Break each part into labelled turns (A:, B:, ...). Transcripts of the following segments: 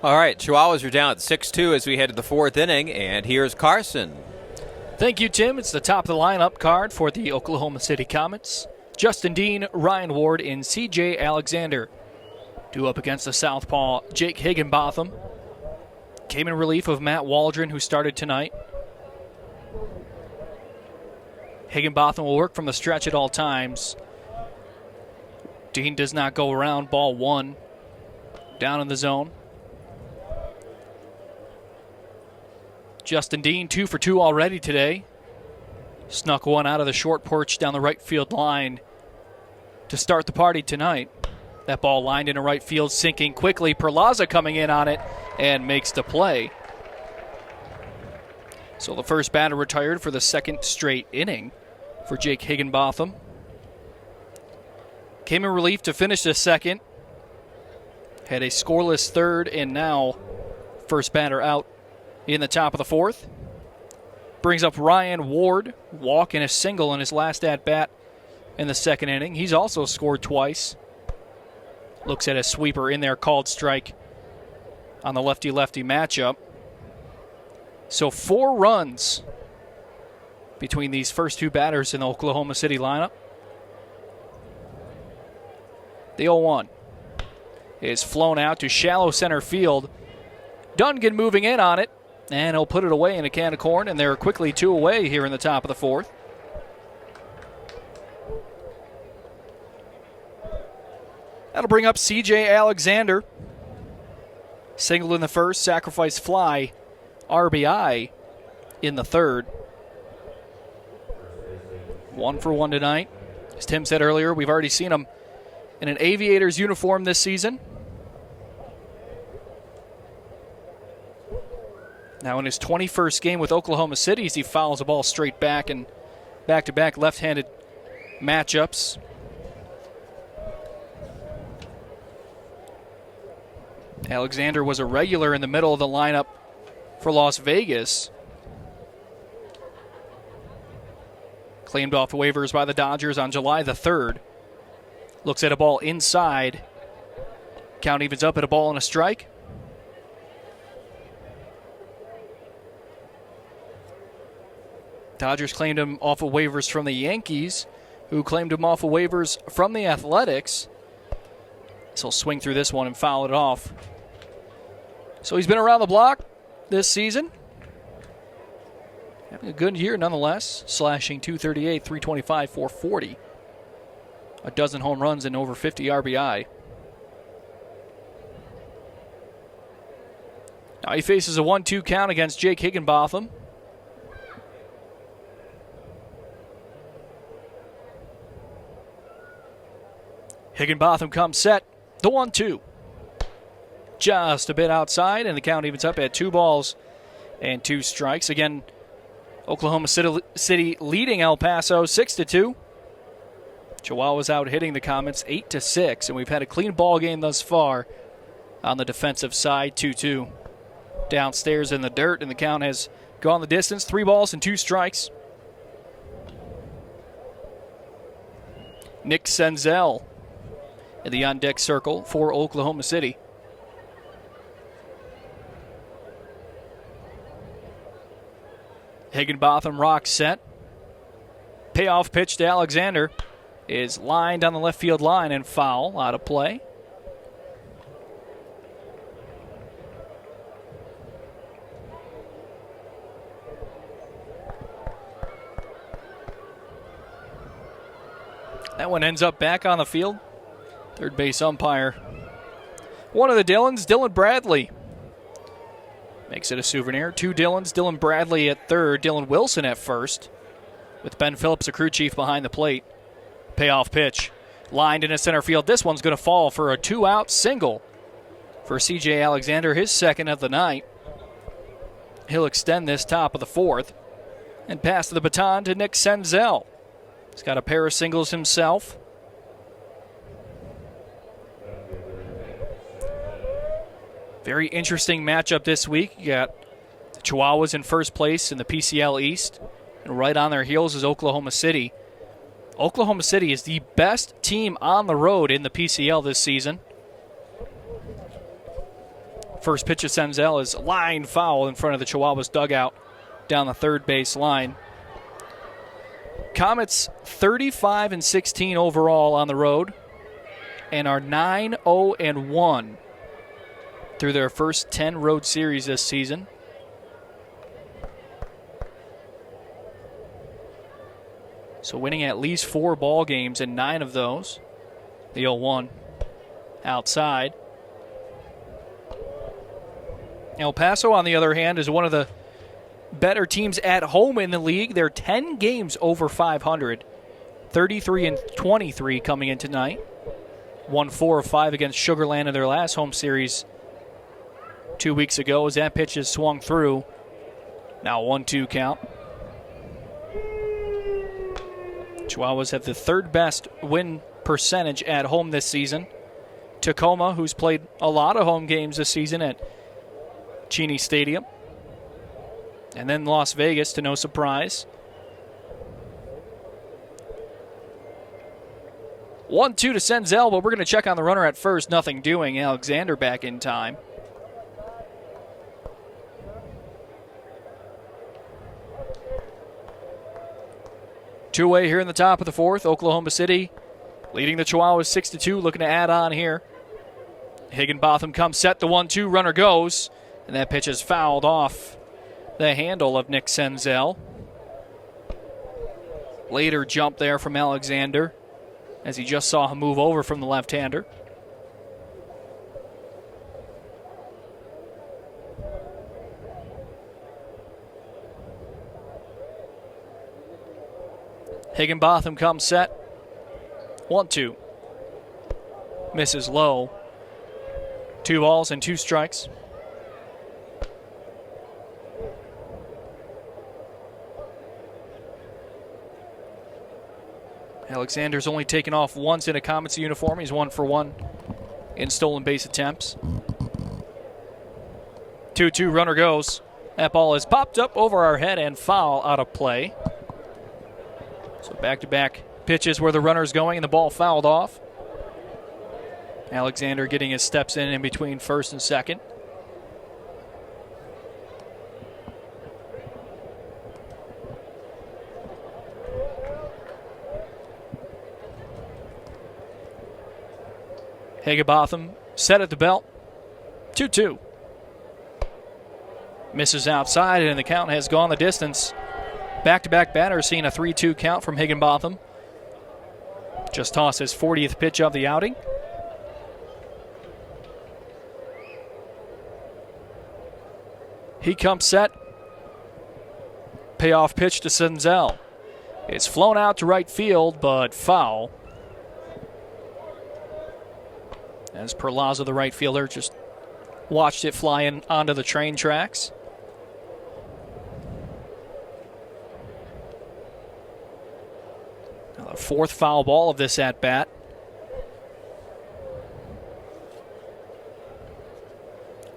A: All right, Chihuahuas are down at 6-2 as we head to the fourth inning, and here's Carson.
B: Thank you, Tim. It's the top of the lineup card for the Oklahoma City Comets. Justin Dean, Ryan Ward, and C.J. Alexander. Due up against the southpaw, Jake Higginbotham. Came in relief of Matt Waldron, who started tonight. Higginbotham will work from the stretch at all times. Dean does not go around. Ball one. Down in the zone. Justin Dean, 2 for 2 already today. Snuck one out of the short porch down the right field line to start the party tonight. That ball lined into right field, sinking quickly. Perlaza coming in on it and makes the play. So the first batter retired for the second straight inning for Jake Higginbotham. Came in relief to finish the second. Had a scoreless third, and now first batter out in the top of the fourth. Brings up Ryan Ward, walk and a single in his last at-bat in the second inning. He's also scored twice. Looks at a sweeper in there, called strike on the lefty-lefty matchup. So 4 runs between these first two batters in the Oklahoma City lineup. The 0-1 is flown out to shallow center field. Dungan moving in on it, and he'll put it away in a can of corn, and they're quickly 2 away here in the top of the fourth. That'll bring up C.J. Alexander. Singled in the first, sacrifice fly, RBI in the third. 1 for 1 tonight. As Tim said earlier, we've already seen him in an Aviators uniform this season. Now in his 21st game with Oklahoma City, he fouls the ball straight back in back-to-back left-handed matchups. Alexander was a regular in the middle of the lineup for Las Vegas. Claimed off waivers by the Dodgers on July the 3rd. Looks at a ball inside. Count evens up at a ball and a strike. Dodgers claimed him off of waivers from the Yankees, who claimed him off of waivers from the Athletics. So he'll swing through this one and foul it off. So he's been around the block this season. Having a good year nonetheless. Slashing .238, .325, .440. A dozen home runs and over 50 RBI. Now he faces a 1-2 count against Jake Higginbotham. Higginbotham comes set. The 1-2. Just a bit outside, and the count evens up at 2 balls and 2 strikes. Again, Oklahoma City leading El Paso 6-2. Chihuahuas out hitting the Comets 8-6, and we've had a clean ball game thus far on the defensive side, 2-2. Downstairs in the dirt, and the count has gone the distance, 3 balls and 2 strikes. Nick Senzel in the on-deck circle for Oklahoma City. Higginbotham rocks set. Payoff pitch to Alexander is lined on the left field line and foul, out of play. That one ends up back on the field. Third base umpire. One of the Dillons, Dylan Bradley, makes it a souvenir. 2 Dillons, Dylan Bradley at third, Dylan Wilson at first, with Ben Phillips, the crew chief, behind the plate. Payoff pitch. Lined into center field. This one's going to fall for a 2-out single for C.J. Alexander, his second of the night. He'll extend this top of the fourth and pass the baton to Nick Senzel. He's got a pair of singles himself. Very interesting matchup this week. You got the Chihuahuas in first place in the PCL East, and right on their heels is Oklahoma City. Oklahoma City is the best team on the road in the PCL this season. First pitch of Senzel is line foul in front of the Chihuahuas dugout down the third base line. Comets 35-16 overall on the road and are 9-0-1 through their first 10 road series this season. So winning at least 4 ball games in 9 of those. The 0-1 outside. El Paso, on the other hand, is one of the better teams at home in the league. They're 10 games over 500, 33-23 coming in tonight. Won 4 of 5 against Sugar Land in their last home series 2 weeks ago as that pitch is swung through. Now 1-2 count. Chihuahuas have the third best win percentage at home this season. Tacoma, who's played a lot of home games this season at Cheney Stadium. And then Las Vegas, to no surprise. 1-2 to Senzel, but we're going to check on the runner at first. Nothing doing. Alexander back in time. Two-way here in the top of the fourth. Oklahoma City leading the Chihuahuas 6-2, looking to add on here. Higginbotham comes set. The 1-2 runner goes, and that pitch is fouled off the handle of Nick Senzel. Later jump there from Alexander as he just saw him move over from the left-hander. Higginbotham comes set. 1-2. Misses low. 2 balls and 2 strikes. Alexander's only taken off once in a Comets uniform. He's 1 for 1 in stolen base attempts. 2-2 runner goes. That ball is popped up over our head and foul out of play. So back-to-back pitches where the runner's going and the ball fouled off. Alexander getting his steps in between first and second. Higginbotham set at the belt. 2-2. Misses outside, and the count has gone the distance. Back-to-back batters seeing a 3-2 count from Higginbotham. Just tossed his 40th pitch of the outing. He comes set. Payoff pitch to Senzel. It's flown out to right field, but foul. As Perlaza, the right fielder, just watched it fly in onto the train tracks. Now the 4th foul ball of this at-bat.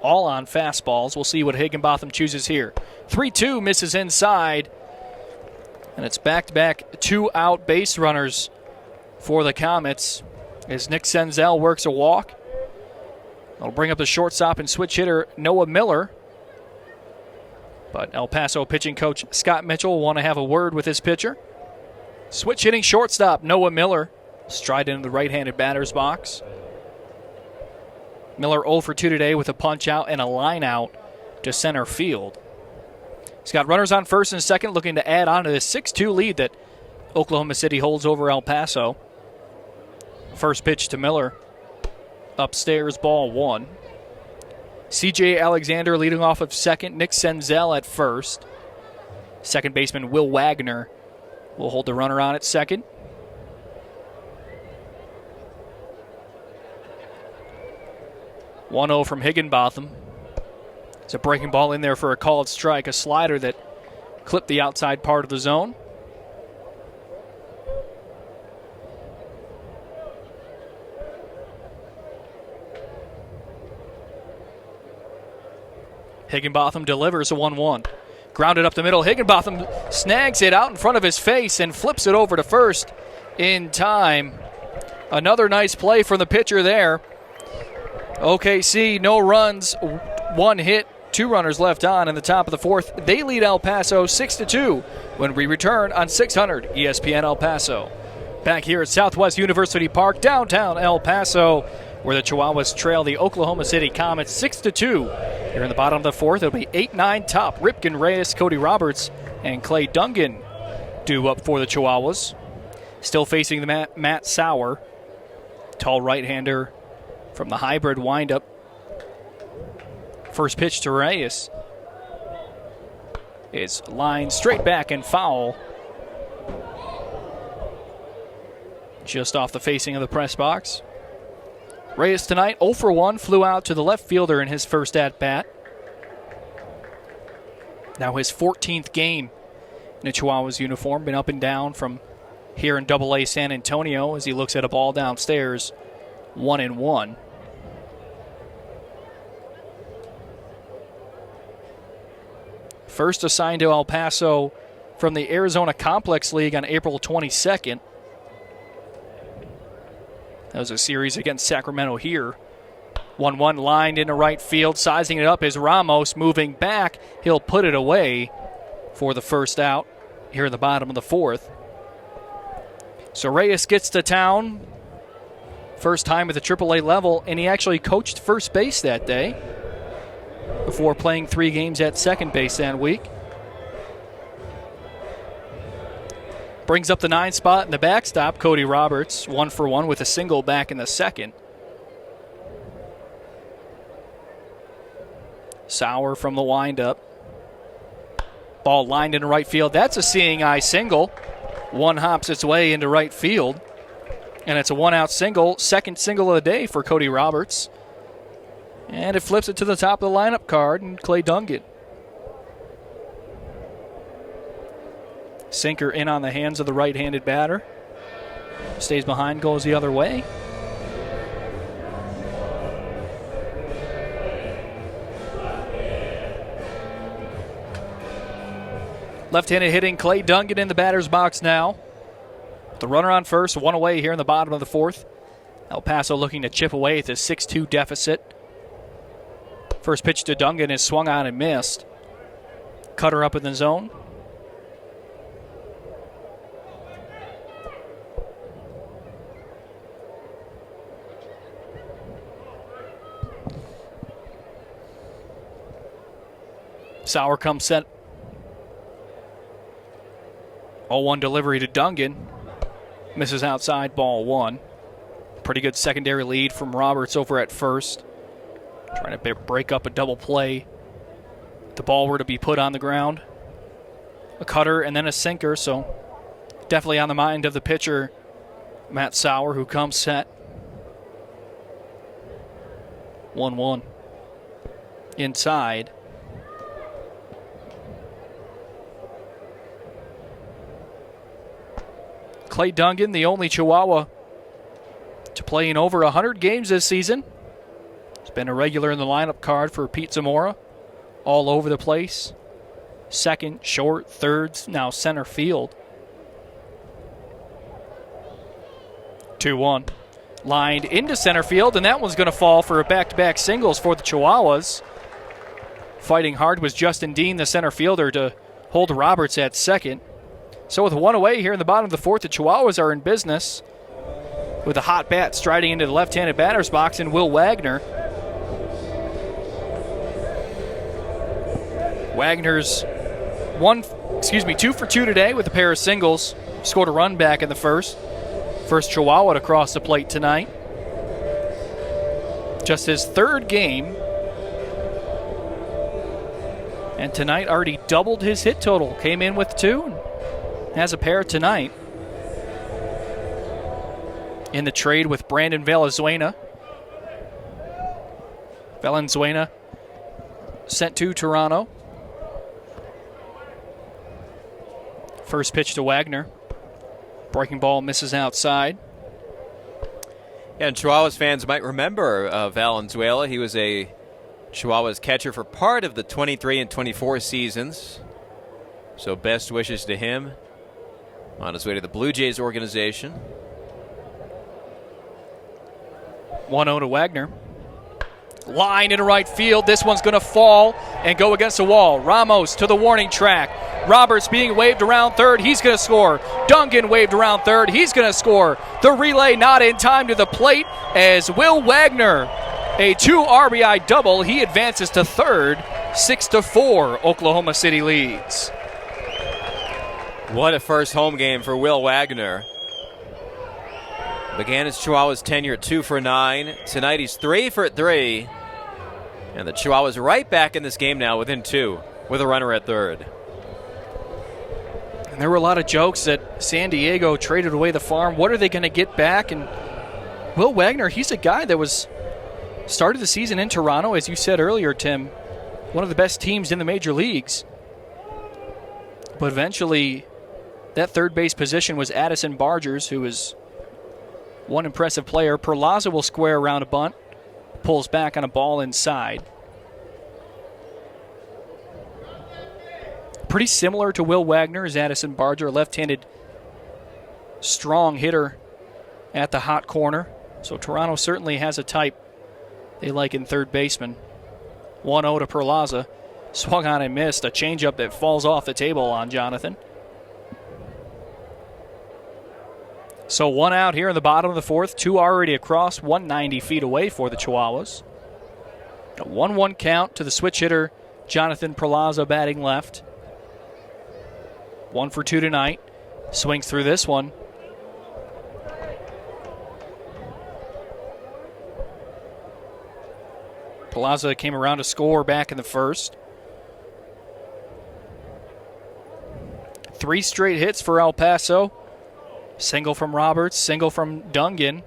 B: All on fastballs. We'll see what Higginbotham chooses here. 3-2 misses inside. And it's back-to-back 2-out base runners for the Comets as Nick Senzel works a walk. That'll bring up the shortstop and switch hitter Noah Miller. But El Paso pitching coach Scott Mitchell will want to have a word with his pitcher. Switch hitting shortstop Noah Miller. Stride into the right-handed batter's box. Miller 0 for 2 today with a punch out and a line out to center field. He's got runners on first and second, looking to add on to the 6-2 lead that Oklahoma City holds over El Paso. First pitch to Miller. Upstairs, ball 1. C.J. Alexander leading off of second. Nick Senzel at first. Second baseman Will Wagner will hold the runner on at second. One 0 from Higginbotham. It's a breaking ball in there for a called strike, a slider that clipped the outside part of the zone. Higginbotham delivers a 1-1. Grounded up the middle. Higginbotham snags it out in front of his face and flips it over to first in time. Another nice play from the pitcher there. OKC, no runs, one hit, 2 runners left on in the top of the 4th. They lead El Paso 6-2 when we return on 600 ESPN El Paso. Back here at Southwest University Park, downtown El Paso, where the Chihuahuas trail the Oklahoma City Comets 6-2. Here in the bottom of the 4th, it'll be 8-9 top. Ripken Reyes, Cody Roberts, and Clay Dungan due up for the Chihuahuas. Still facing the Matt Sauer, tall right-hander from the hybrid windup. First pitch to Reyes is lined straight back and foul. Just off the facing of the press box. Reyes tonight 0 for 1, flew out to the left fielder in his first at-bat. Now his 14th game in a Chihuahuas uniform, been up and down from here in Double-A San Antonio as he looks at a ball downstairs, 1-1. First assigned to El Paso from the Arizona Complex League on April 22nd. That was a series against Sacramento here. 1-1 lined into right field. Sizing it up is Ramos moving back. He'll put it away for the first out here in the bottom of the 4th. So Reyes gets to town. First time at the AAA level, and he actually coached first base that day before playing 3 games at second base that week. Brings up the 9 spot in the backstop, Cody Roberts, 1 for 1 with a single back in the 2nd. Sauer from the windup. Ball lined into right field. That's a seeing eye single. One hops its way into right field. And it's a 1-out single, second single of the day for Cody Roberts. And it flips it to the top of the lineup card, and Clay Dungan. Sinker in on the hands of the right-handed batter. Stays behind, goes the other way. Left-handed hitting Clay Dungan in the batter's box now. The runner on first, 1 away here in the bottom of the 4th. El Paso looking to chip away at the 6-2 deficit. First pitch to Dungan is swung on and missed. Cutter up in the zone. Sauer comes set. 0-1 delivery to Dungan. Misses outside, ball 1. Pretty good secondary lead from Roberts over at first. Trying to break up a double play. If the ball were to be put on the ground. A cutter and then a sinker, so definitely on the mind of the pitcher, Matt Sauer, who comes set. 1-1. Inside. Clay Dungan, the only Chihuahua to play in over 100 games this season. He's been a regular in the lineup card for Pete Zamora. All over the place. Second, short, third, now center field. 2-1. Lined into center field, and that one's going to fall for a back-to-back singles for the Chihuahuas. Fighting hard was Justin Dean, the center fielder, to hold Roberts at second. So with 1 away here in the bottom of the 4th, the Chihuahuas are in business with a hot bat striding into the left-handed batter's box in Will Wagner. Wagner's 2 for 2 today with a pair of singles. Scored a run back in the first. First Chihuahua to cross the plate tonight. Just his 3rd game. And tonight already doubled his hit total. Came in with 2. Has a pair tonight. In the trade with Brandon Valenzuela. Valenzuela sent to Toronto. First pitch to Wagner. Breaking ball misses outside.
A: Yeah, and Chihuahuas fans might remember Valenzuela. He was a Chihuahuas catcher for part of the 23 and 24 seasons. So best wishes to him on his way to the Blue Jays organization.
B: 1-0 to Wagner. Line into right field. This one's going to fall and go against the wall. Ramos to the warning track. Roberts being waved around third. He's going to score. Dungan waved around third. He's going to score. The relay not in time to the plate as Will Wagner, a 2 RBI double. He advances to third. 6-4, Oklahoma City leads.
A: What a first home game for Will Wagner. Began his Chihuahuas tenure at 2 for 9. Tonight he's 3 for 3. And the Chihuahuas right back in this game now within 2 with a runner at third.
B: And there were a lot of jokes that San Diego traded away the farm. What are they going to get back? And Will Wagner, he's a guy that was started the season in Toronto, as you said earlier, Tim, one of the best teams in the major leagues. But eventually, that third base position was Addison Bargers, who is one impressive player. Perlaza will square around a bunt, pulls back on a ball inside. Pretty similar to Will Wagner is Addison Barger, a left-handed strong hitter at the hot corner. So Toronto certainly has a type they like in third baseman. 1-0 to Perlaza. Swung on and missed. A changeup that falls off the table on Jonathan. So 1 out here in the bottom of the fourth. 2 already across, 190 feet away for the Chihuahuas. A 1-1 count to the switch hitter, Jonathan Perlaza, batting left. 1 for 2 tonight. Swings through this one. Perlaza came around to score back in the first. 3 straight hits for El Paso. Single from Roberts, single from Dungan,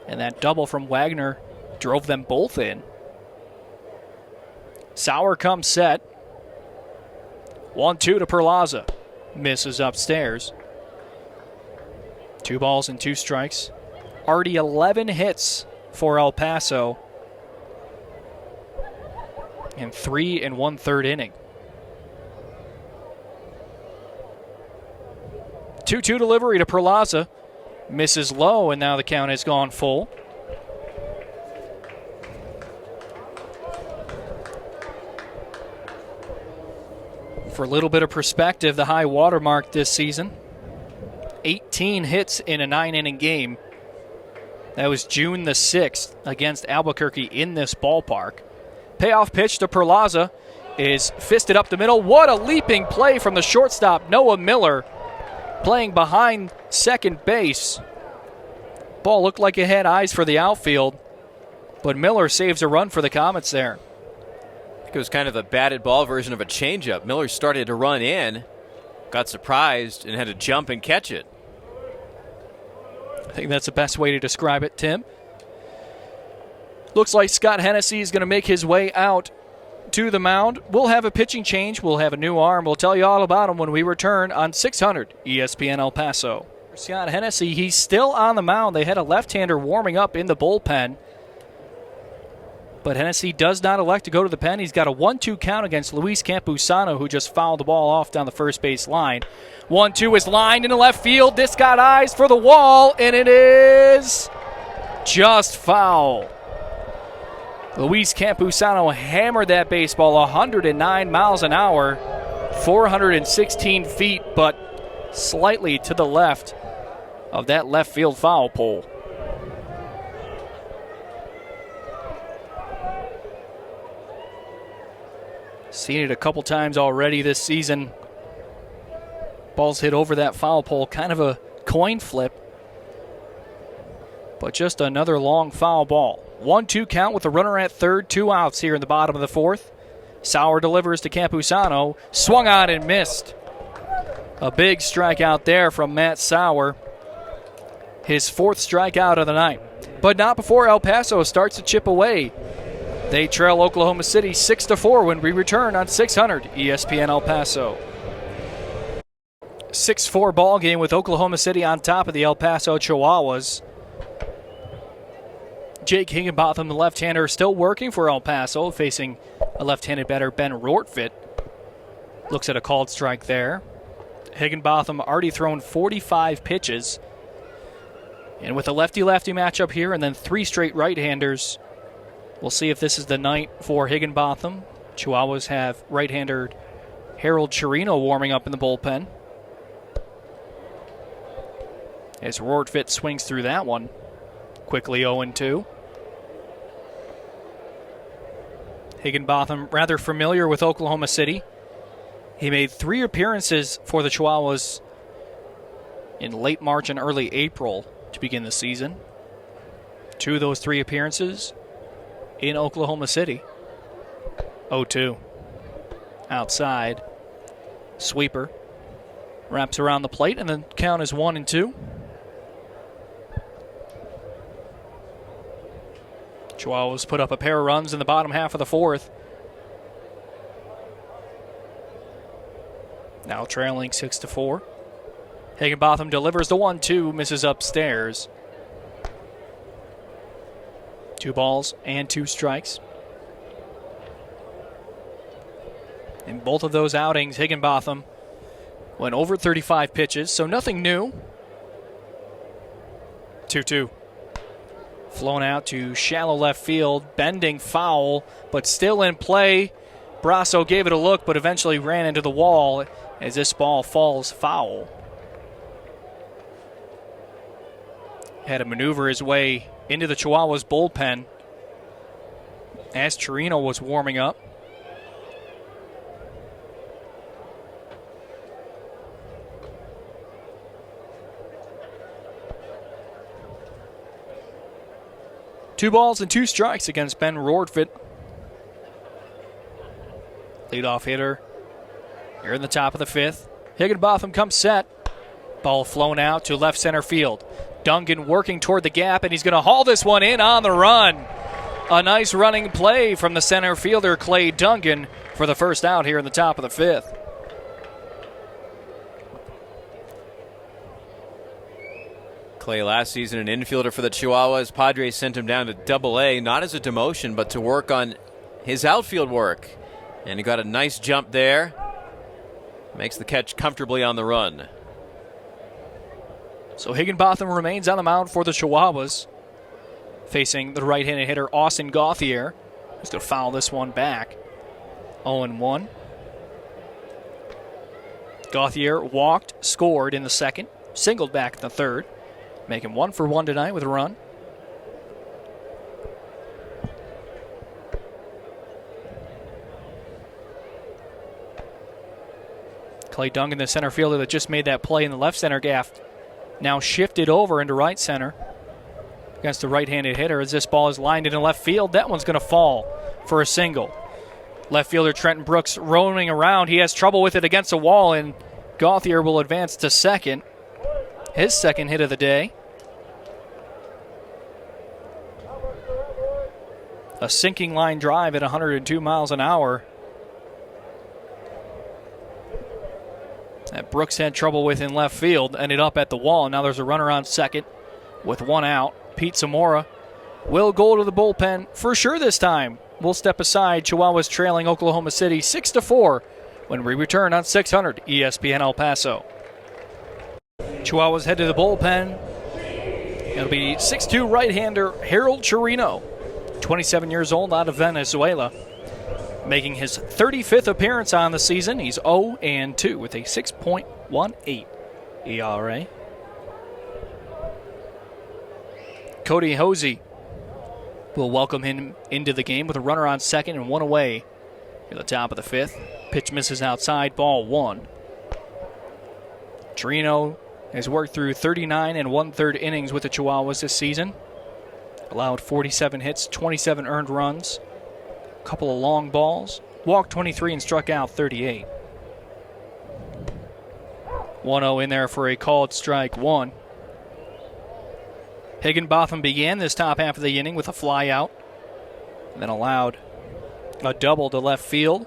B: and that double from Wagner drove them both in. Sauer comes set. 1-2 to Perlaza. Misses upstairs. 2 balls and 2 strikes. Already 11 hits for El Paso in 3 1/3 inning. 2-2 delivery to Perlaza. Misses low, and now the count has gone full. For a little bit of perspective, the high water mark this season, 18 hits in a 9-inning game. That was June the 6th against Albuquerque in this ballpark. Payoff pitch to Perlaza is fisted up the middle. What a leaping play from the shortstop, Noah Miller, playing behind second base. Ball looked like it had eyes for the outfield, but Miller saves a run for the Comets there.
A: I think it was kind of a batted ball version of a changeup. Miller started to run in, got surprised, and had to jump and catch it.
B: I think that's the best way to describe it, Tim. Looks like Scott Hennessy is going to make his way out to the mound. We'll have a pitching change. We'll have a new arm. We'll tell you all about him when we return on 600 ESPN El Paso. Scott Hennessy, he's still on the mound. They had a left-hander warming up in the bullpen. But Hennessy does not elect to go to the pen. He's got a 1-2 count against Luis Campusano, who just fouled the ball off down the first base line. 1-2 is lined into left field. This got eyes for the wall, and it is just foul. Luis Campusano hammered that baseball 109 miles an hour, 416 feet, but slightly to the left of that left field foul pole. Seen it a couple times already this season. Ball's hit over that foul pole, kind of a coin flip, but just another long foul ball. 1-2 count with a runner at third, 2 outs here in the bottom of the fourth. Sauer delivers to Campusano, swung on and missed. A big strikeout there from Matt Sauer. His 4th strikeout of the night. But not before El Paso starts to chip away. They trail Oklahoma City 6-4 when we return on 600 ESPN El Paso. 6-4 ball game with Oklahoma City on top of the El Paso Chihuahuas. Jake Higginbotham, the left-hander, still working for El Paso, facing a left-handed batter, Ben Rortvedt. Looks at a called strike there. Higginbotham already thrown 45 pitches. And with a lefty-lefty matchup here and then 3 straight right-handers, We'll see if this is the night for Higginbotham. Chihuahuas have right-hander Harold Chirino warming up in the bullpen. As Rortvedt swings through that one. Quickly 0-2. Higginbotham rather familiar with Oklahoma City. He made 3 appearances for the Chihuahuas in late March and early April to begin the season. 2 of those 3 appearances in Oklahoma City. 0-2. Outside. Sweeper. Wraps around the plate, and the count is 1-2. Chihuahuas put up a pair of runs in the bottom half of the 4th. Now trailing 6-4. Higginbotham delivers the 1-2, misses upstairs. 2 balls and 2 strikes. In both of those outings, Higginbotham went over 35 pitches, so nothing new. 2-2. Flown out to shallow left field, bending foul, but still in play. Brasso gave it a look, but eventually ran into the wall as this ball falls foul. Had to maneuver his way into the Chihuahuas bullpen as Chirino was warming up. Two balls and 2 strikes against Ben Rortvedt. Leadoff hitter here in the top of the 5th. Higginbotham comes set. Ball flown out to left center field. Dungan working toward the gap, and he's going to haul this one in on the run. A nice running play from the center fielder, Clay Dungan, for the first out here in the top of the 5th.
A: Clay last season an infielder for the Chihuahuas. Padres sent him down to Double-A, not as a demotion, but to work on his outfield work. And he got a nice jump there. Makes the catch comfortably on the run.
B: So Higginbotham remains on the mound for the Chihuahuas, facing the right-handed hitter Austin Gauthier, who's going to foul this one back. 0-1. Gauthier walked, scored in the 2nd, singled back in the 3rd, making 1 for 1 tonight with a run. Clay Dungan, the center fielder that just made that play in the left center gap, now shifted over into right center against the right-handed hitter as this ball is lined into left field. That one's going to fall for a single. Left fielder Trenton Brooks roaming around. He has trouble with it against the wall, and Gauthier will advance to second. His 2nd hit of the day. A sinking line drive at 102 miles an hour. That Brooks had trouble with in left field, ended up at the wall. Now there's a runner on second with 1 out. Pete Zamora will go to the bullpen for sure this time. We'll step aside. Chihuahuas trailing Oklahoma City 6-4 when we return on 600 ESPN El Paso. Chihuahuas head to the bullpen. It'll be 6'2" right-hander Harold Chirino, 27 years old, out of Venezuela, making his 35th appearance on the season. He's 0-2 with a 6.18 ERA. Cody Hosey will welcome him into the game with a runner on second and 1 away at the top of the 5th. Pitch misses outside, ball 1. Chirino has worked through 39 1/3 innings with the Chihuahuas this season. Allowed 47 hits, 27 earned runs, a couple of long balls, walked 23 and struck out 38. 1-0 in there for a called strike 1. Higginbotham began this top half of the inning with a fly out, and then allowed a double to left field.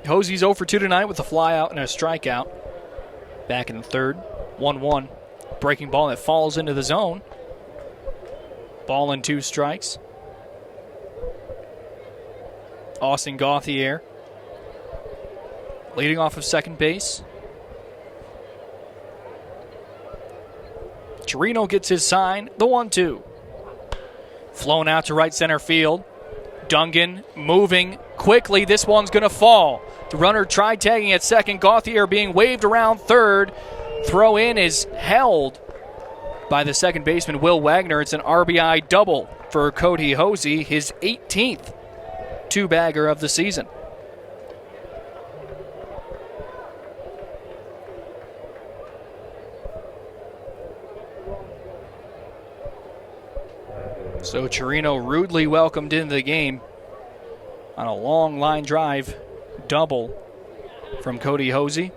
B: Hosey's 0 for 2 tonight with a fly out and a strikeout. Back in the 3rd, 1-1. Breaking ball that falls into the zone. Ball and 2 strikes. Austin Gauthier leading off of second base. Chirino gets his sign, the 1-2. Flown out to right center field. Dungan moving quickly. This one's going to fall. The runner tried tagging at second. Gauthier being waved around third. Throw in is held by the second baseman, Will Wagner. It's an RBI double for Cody Hosey, his 18th two-bagger of the season. So Chirino rudely welcomed into the game on a long line drive double from Cody Hosey.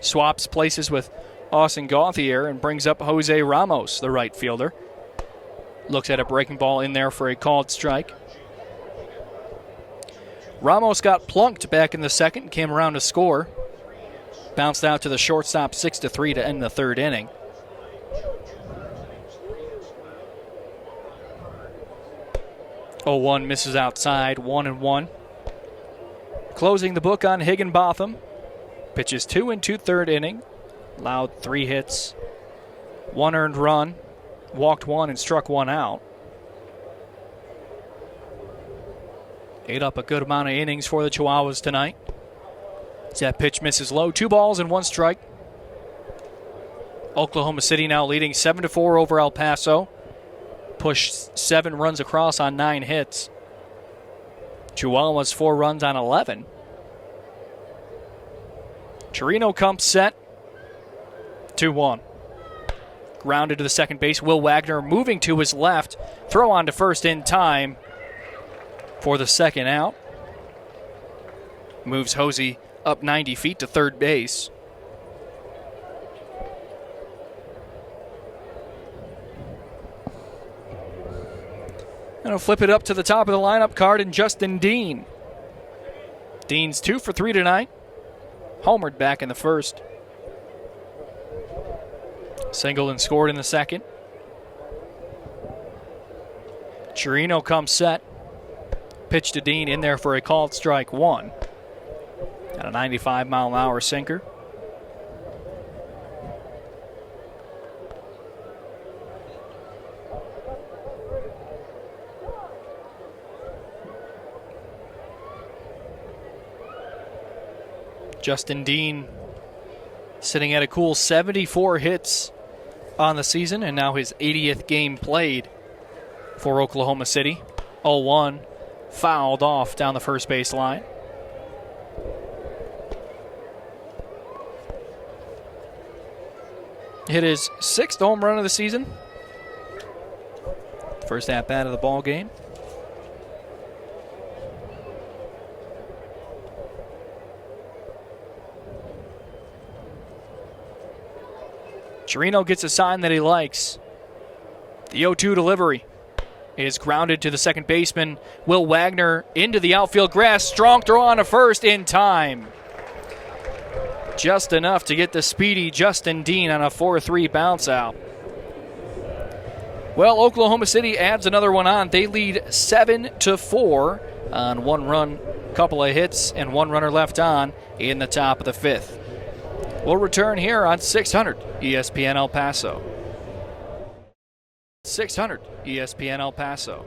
B: Swaps places with Austin Gauthier and brings up Jose Ramos, the right fielder. Looks at a breaking ball in there for a called strike. Ramos got plunked back in the second and came around to score. Bounced out to the shortstop 6-3 to end the third inning. Oh, 1 misses outside, 1-1. Closing the book on Higginbotham. Pitches 2 2/3 inning. Allowed 3 hits, 1 earned run, walked 1 and struck 1 out. Ate up a good amount of innings for the Chihuahuas tonight. That pitch misses low. 2 balls and 1 strike. Oklahoma City now leading 7-4 over El Paso. Pushed 7 runs across on 9 hits. Chihuahuas 4 runs on 11. Chirino comes set. 2-1. Grounded to the second base. Will Wagner moving to his left. Throw on to first in time for the second out. Moves Hosey up 90 feet to third base. And I'll flip it up to the top of the lineup card and Justin Dean. Dean's 2 for 3 tonight. Homered back in the first. Singled and scored in the second. Chirino comes set. Pitch to Dean in there for a called strike 1. At a 95-mile-an-hour sinker. Justin Dean sitting at a cool 74 hits on the season, and now his 80th game played for Oklahoma City. 0-1, fouled off down the first base line. Hit his 6th home run of the season. First at-bat of the ball game. Chirino gets a sign that he likes. The 0-2 delivery is grounded to the second baseman, Will Wagner, into the outfield grass. Strong throw on to first in time. Just enough to get the speedy Justin Dean on a 4-3 bounce out. Well, Oklahoma City adds another one on. They lead 7-4 on 1 run, couple of hits, and 1 runner left on in the top of the 5th. We'll return here on 600 ESPN El Paso. 600 ESPN El Paso.